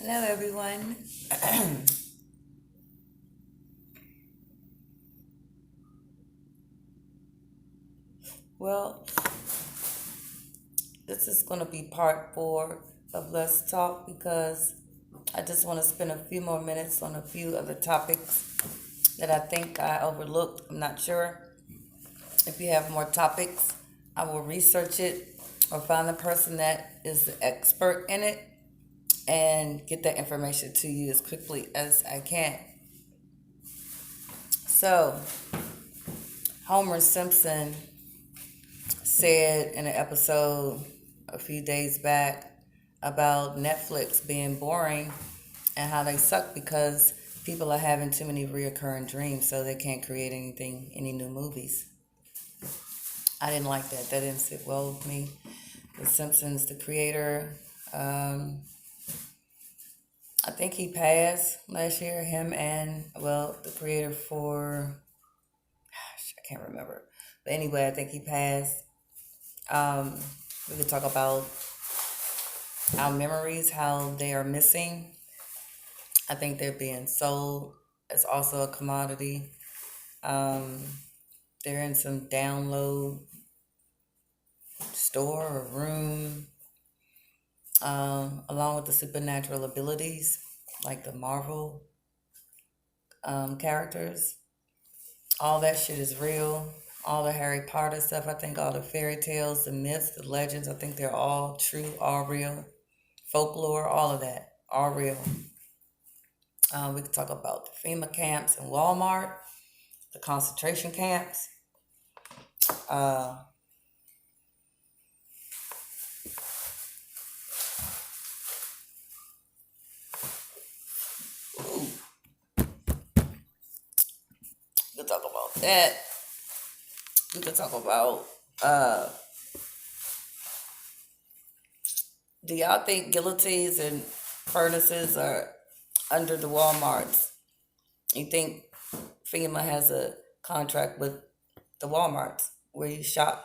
Hello, everyone. Well, this is going to be part 4 of Let's Talk because I just want to spend a few more minutes on a few other topics that I think I overlooked. I'm not sure. If you have more topics, I will research it or find the person that is the expert in it and get that information to you as quickly as I can. So, Homer Simpson said in an episode a few days back about Netflix being boring and how they suck because people are having too many reoccurring dreams, so they can't create any new movies. I didn't like that. That didn't sit well with me. The Simpsons, the creator, I think he passed last year. Him and the creator for, I can't remember. But anyway, I think he passed. We could talk about our memories, how they are missing. I think they're being sold as also a commodity. They're in some download store or room, along with the supernatural abilities, like the Marvel characters. All that shit is real. All the Harry Potter stuff, I think all the fairy tales, the myths, the legends, I think they're all true, all real. Folklore, all of that, all real. We could talk about the FEMA camps in Walmart, the concentration camps. We could talk about that. We could talk about, do y'all think guillotines and furnaces are under the Walmarts? You think FEMA has a contract with the Walmarts where you shop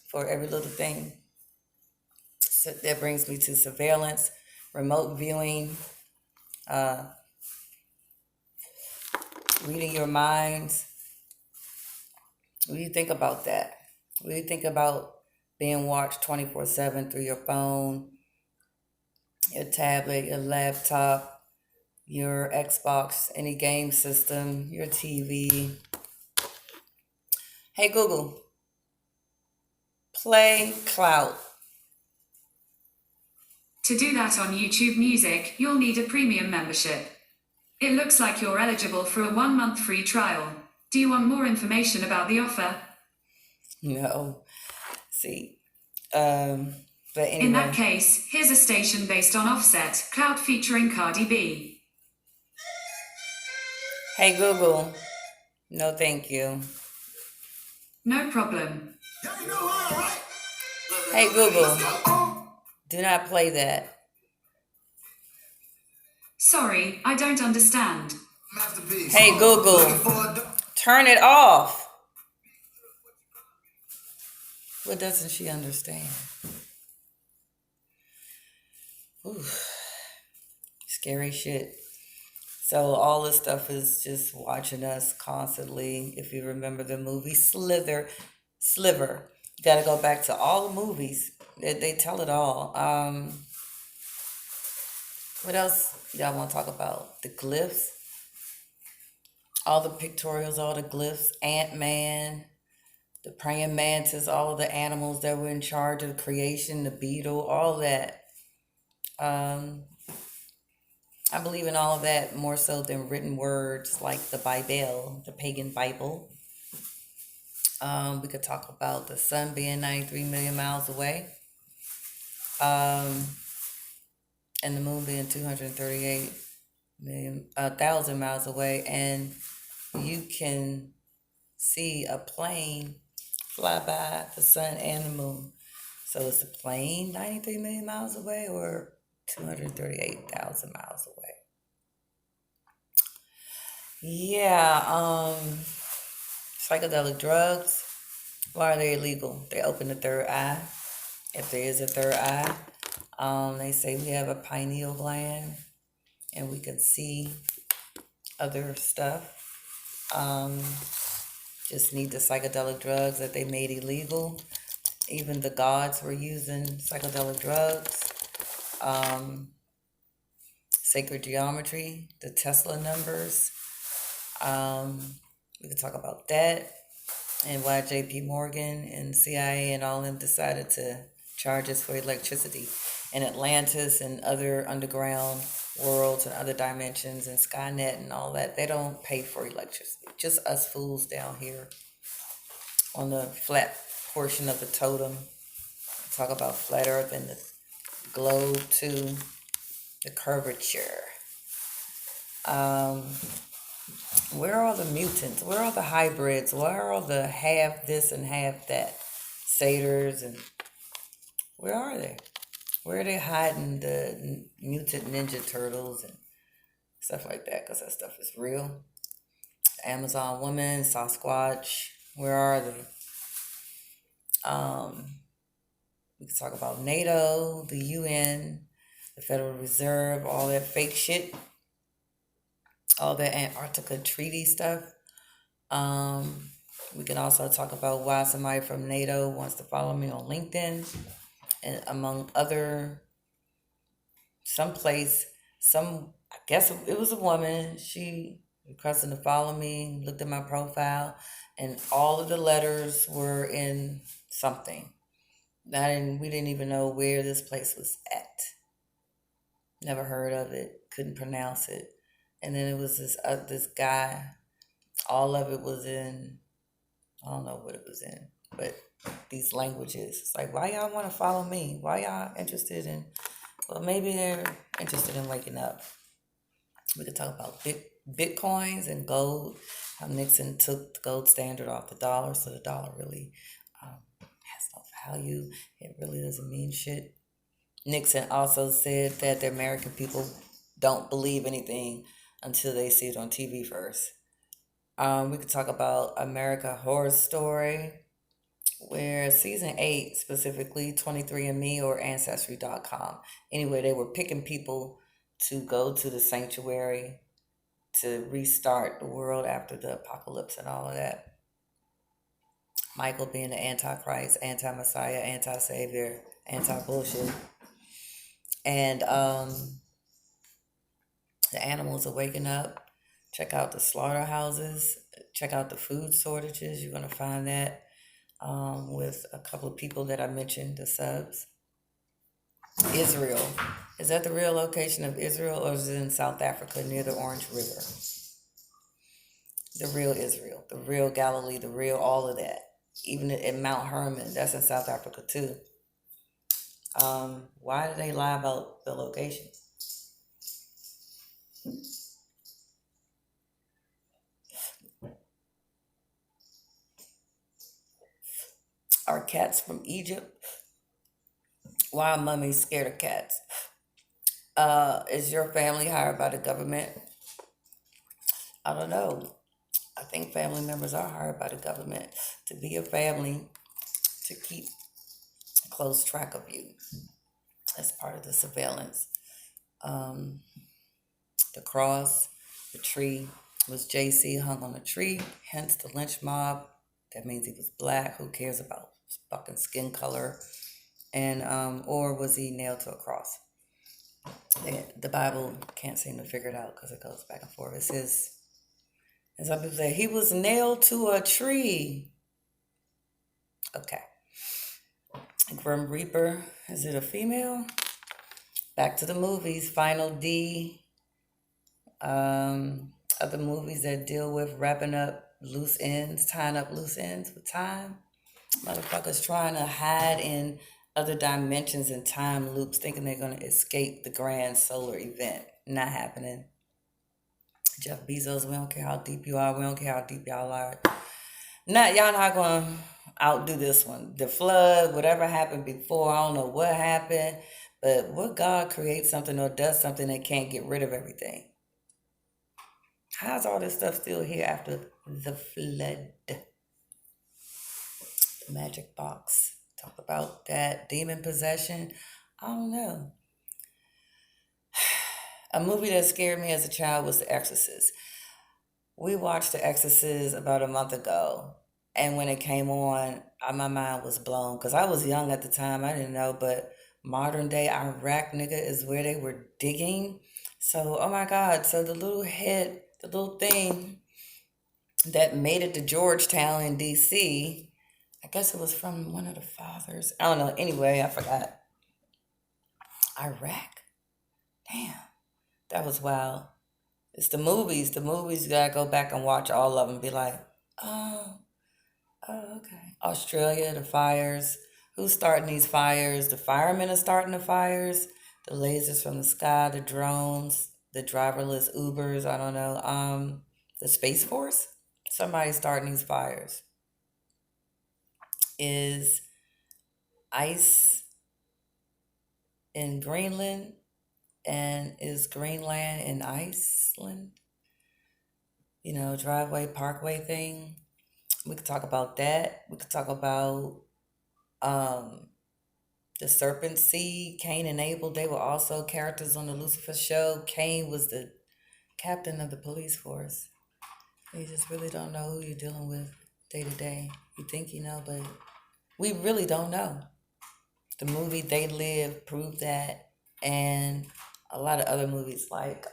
for every little thing? So that brings me to surveillance, remote viewing, reading your minds. What do you think about that? What do you think about being watched 24/7 through your phone, your tablet, your laptop, your Xbox, any game system, your TV? Hey Google, play Clout. To do that on YouTube Music, you'll need a premium membership. It looks like you're eligible for a 1-month free trial. Do you want more information about the offer? No. See. But anyway. In that case, here's a station based on Offset, Clout featuring Cardi B. Hey Google. No, thank you. No problem. Hey Google. Do not play that. Sorry, I don't understand. Hey Google. Turn it off. What doesn't she understand? Ooh, scary shit. So all this stuff is just watching us constantly. If you remember the movie Sliver, you got to go back to all the movies. They tell it all. What else y'all want to talk about? The Glyphs. All the pictorials, all the glyphs, Ant-Man, the praying mantis, all of the animals that were in charge of creation, the beetle, all that. I believe in all of that more so than written words like the Bible, the pagan Bible. We could talk about the sun being 93 million miles away, and the moon being 238,000 miles away, and you can see a plane fly by the sun and the moon. So is the plane 93 million miles away or 238,000 miles away? Yeah, psychedelic drugs, why are they illegal? They open the third eye, if there is a third eye. They say we have a pineal gland and we can see other stuff. Just need the psychedelic drugs that they made illegal. Even the gods were using psychedelic drugs. Sacred geometry, the Tesla numbers. We could talk about that and why JP Morgan and CIA and all of them decided to charge us for electricity. And Atlantis and other underground worlds and other dimensions and Skynet and all that, they don't pay for electricity. Just us fools down here on the flat portion of the totem. Talk about flat earth and the globe too, the curvature. Where are the mutants? Where are the hybrids? Where are the half this and half that? Satyrs and where are they? Where are they hiding the mutant ninja turtles and stuff like that? Because that stuff is real. Amazon woman, Sasquatch, where are they? We can talk about NATO, the UN, the Federal Reserve, all that fake shit, all that Antarctica treaty stuff. We can also talk about why somebody from NATO wants to follow me on LinkedIn, and among other, I guess it was a woman. She requested to follow me, looked at my profile, and all of the letters were in something. We didn't even know where this place was at. Never heard of it, couldn't pronounce it. And then it was this guy. All of it was in, I don't know what it was in, but these languages. It's like, why y'all want to follow me? Why y'all interested in, well, maybe they're interested in waking up. We could talk about bitcoins and gold, how Nixon took the gold standard off the dollar, so the dollar really has no value. It really doesn't mean shit. Nixon also said that the American people don't believe anything until they see it on TV first. We could talk about America Horror Story, where season 8, specifically 23andMe or Ancestry.com. Anyway, they were picking people to go to the sanctuary to restart the world after the apocalypse and all of that. Michael being the Antichrist, anti-Messiah, anti-Savior, anti-bullshit. And the animals are waking up. Check out the slaughterhouses. Check out the food shortages. You're going to find that with a couple of people that I mentioned, the subs. Israel. Is that the real location of Israel, or is it in South Africa near the Orange River? The real Israel, the real Galilee, the real all of that. Even in Mount Hermon, that's in South Africa too. Why did they lie about the location? Are cats from Egypt? Why are mummies scared of cats? Is your family hired by the government? I don't know. I think family members are hired by the government to be a family, to keep close track of you as part of the surveillance. The cross, the tree, was JC hung on a tree, hence the lynch mob. That means he was black. Who cares about his fucking skin color? And or was he nailed to a cross? The Bible can't seem to figure it out because it goes back and forth. It says, and some people say he was nailed to a tree. Okay. Grim Reaper, is it a female? Back to the movies. Final D. Other movies that deal with wrapping up loose ends, tying up loose ends with time. Motherfuckers trying to hide in other dimensions and time loops, thinking they're going to escape the grand solar event. Not happening. Jeff Bezos, we don't care how deep you are. We don't care how deep y'all are. Y'all not going to outdo this one. The flood, whatever happened before, I don't know what happened. But what God creates something or does something, they can't get rid of everything. How's all this stuff still here after the flood? The magic box. Talk about that. Demon possession. I don't know. A movie that scared me as a child was The Exorcist. We watched The Exorcist about a month ago, and when it came on, my mind was blown because I was young at the time. I didn't know, but modern day Iraq, nigga, is where they were digging. So, oh my God! So the little head, the little thing that made it to Georgetown in D.C. I guess it was from one of the fathers. I don't know. Anyway, I forgot. Iraq. Damn, that was wild. It's the movies. The movies, you gotta go back and watch all of them. Be like, oh, oh, okay. Australia, the fires. Who's starting these fires? The firemen are starting the fires. The lasers from the sky, the drones, the driverless Ubers. I don't know. The Space Force. Somebody's starting these fires. Is ice in Greenland, and is Greenland in Iceland? Driveway, parkway thing. We could talk about that. We could talk about um, the Serpents seed, Cain and Abel. They were also characters on the Lucifer show. Cain was the captain of the police force. You just really don't know who you're dealing with day to day. You think you know, but we really don't know. The movie They Live proved that, and a lot of other movies like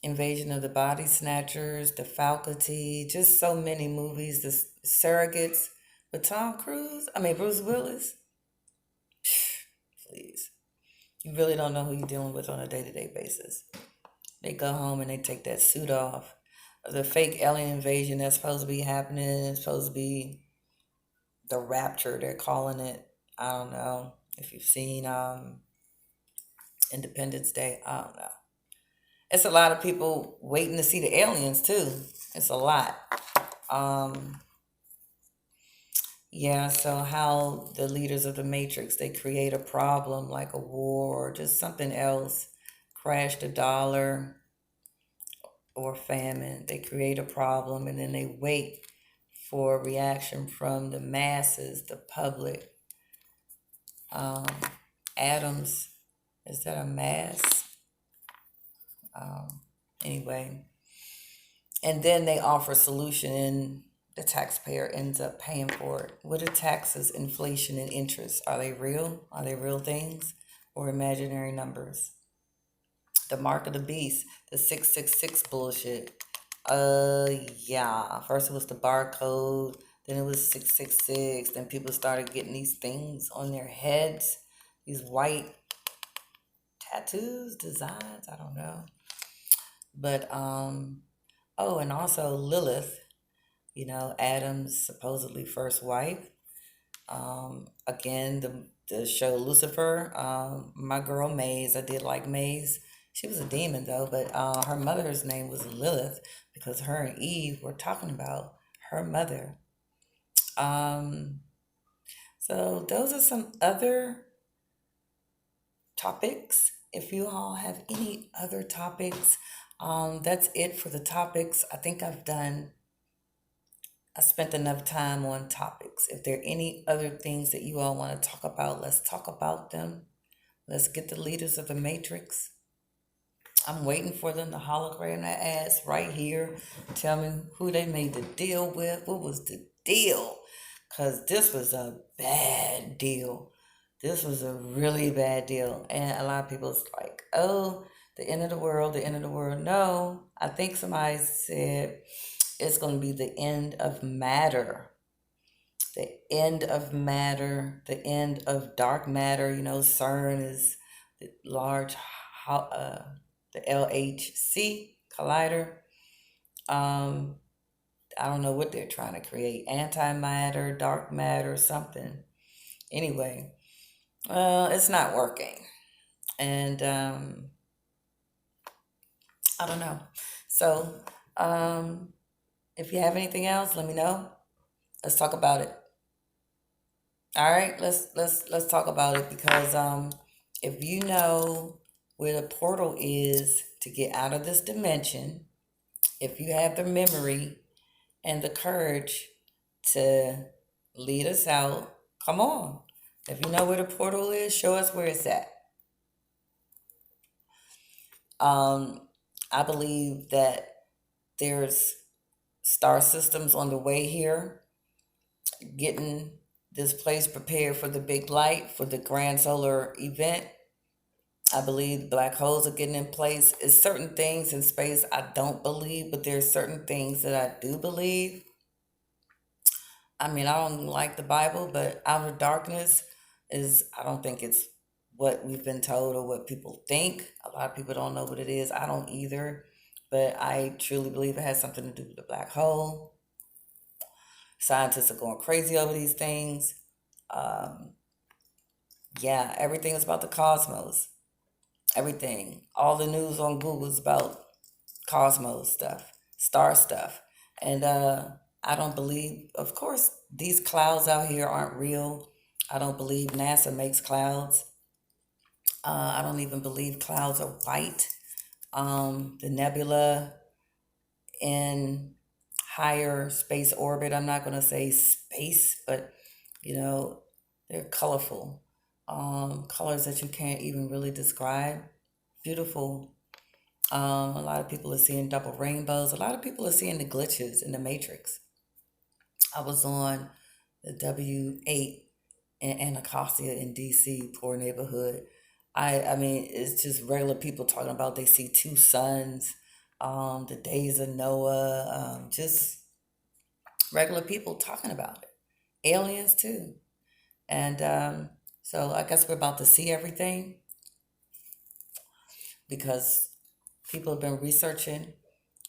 Invasion of the Body Snatchers, The Faculty, just so many movies. The Surrogates with Bruce Willis. Please. You really don't know who you're dealing with on a day-to-day basis. They go home and they take that suit off. The fake alien invasion that's supposed to be happening is supposed to be the rapture, they're calling it. I don't know if you've seen Independence Day. I don't know. It's a lot of people waiting to see the aliens too. It's a lot. Yeah, so how the leaders of the Matrix, they create a problem like a war or just something else, crash the dollar or famine. They create a problem and then they wait for a reaction from the masses, the public. Atoms, is that a mass? Anyway, and then they offer a solution and the taxpayer ends up paying for it. What are taxes, inflation, and interest? Are they real? Are they real things or imaginary numbers? The mark of the beast, the 666 bullshit. Yeah. First it was the barcode, then it was 666. Then people started getting these things on their heads, these white tattoos, designs, I don't know. But and also Lilith, Adam's supposedly first wife. Again, the show Lucifer, my girl Maze, I did like Maze. She was a demon though, but her mother's name was Lilith because her and Eve were talking about her mother. So those are some other topics. If you all have any other topics, that's it for the topics. I think I spent enough time on topics. If there are any other things that you all want to talk about, let's talk about them. Let's get the leaders of the Matrix. I'm waiting for them to hologram their ass right here. Tell me who they made the deal with. What was the deal? Because this was a bad deal. This was a really bad deal. And a lot of people's like, oh, the end of the world, the end of the world. No, I think somebody said it's going to be the end of matter. The end of matter, the end of dark matter. CERN is the large, the LHC collider. I don't know what they're trying to create. Antimatter, dark matter, something. Anyway, it's not working. And I don't know. So, if you have anything else, let me know. Let's talk about it. All right, let's talk about it because if you know where the portal is to get out of this dimension, if you have the memory and the courage to lead us out, come on. If you know where the portal is, show us where it's at. I believe that there's star systems on the way here, getting this place prepared for the big light, for the grand solar event. I believe black holes are getting in place. It's certain things in space I don't believe, but there's certain things that I do believe. I mean, I don't like the Bible, but outer darkness is, I don't think it's what we've been told or what people think. A lot of people don't know what it is. I don't either, but I truly believe it has something to do with the black hole. Scientists are going crazy over these things. Yeah, everything is about the cosmos. Everything. All the news on Google is about cosmos stuff, star stuff. And I don't believe, of course, these clouds out here aren't real. I don't believe NASA makes clouds. I don't even believe clouds are white. The nebula in higher space orbit, I'm not going to say space, but you know, they're colorful. Colors that you can't even really describe. Beautiful. A lot of people are seeing double rainbows. A lot of people are seeing the glitches in the matrix. I was on the W8 in Anacostia in DC, poor neighborhood. I mean, it's just regular people talking about they see two suns, the days of Noah, just regular people talking about it. Aliens too. And so I guess we're about to see everything because people have been researching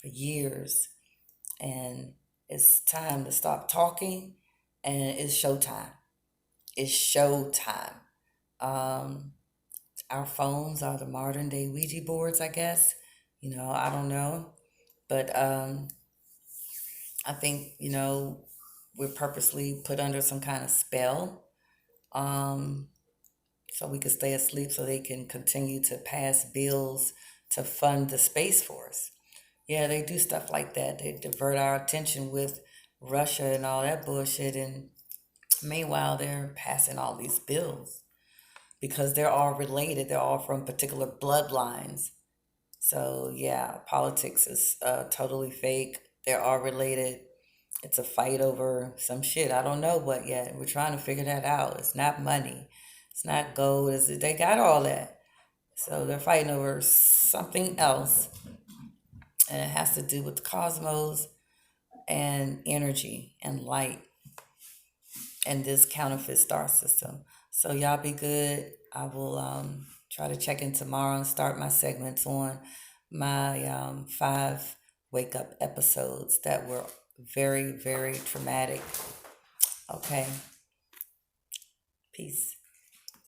for years, and it's time to stop talking, and it's showtime. It's showtime. Our phones are the modern day Ouija boards, I guess. I don't know. But I think, we're purposely put under some kind of spell, so we can stay asleep so they can continue to pass bills to fund the Space Force. Yeah, they do stuff like that. They divert our attention with Russia and all that bullshit. And meanwhile, they're passing all these bills because they're all related. They're all from particular bloodlines. So, yeah, politics is totally fake. They're all related. It's a fight over some shit. I don't know what yet. We're trying to figure that out. It's not money. It's not gold. They got all that. So they're fighting over something else. And it has to do with the cosmos and energy and light and this counterfeit star system. So y'all be good. I will try to check in tomorrow and start my segments on my 5 wake up episodes that were very, very traumatic. Okay. Peace.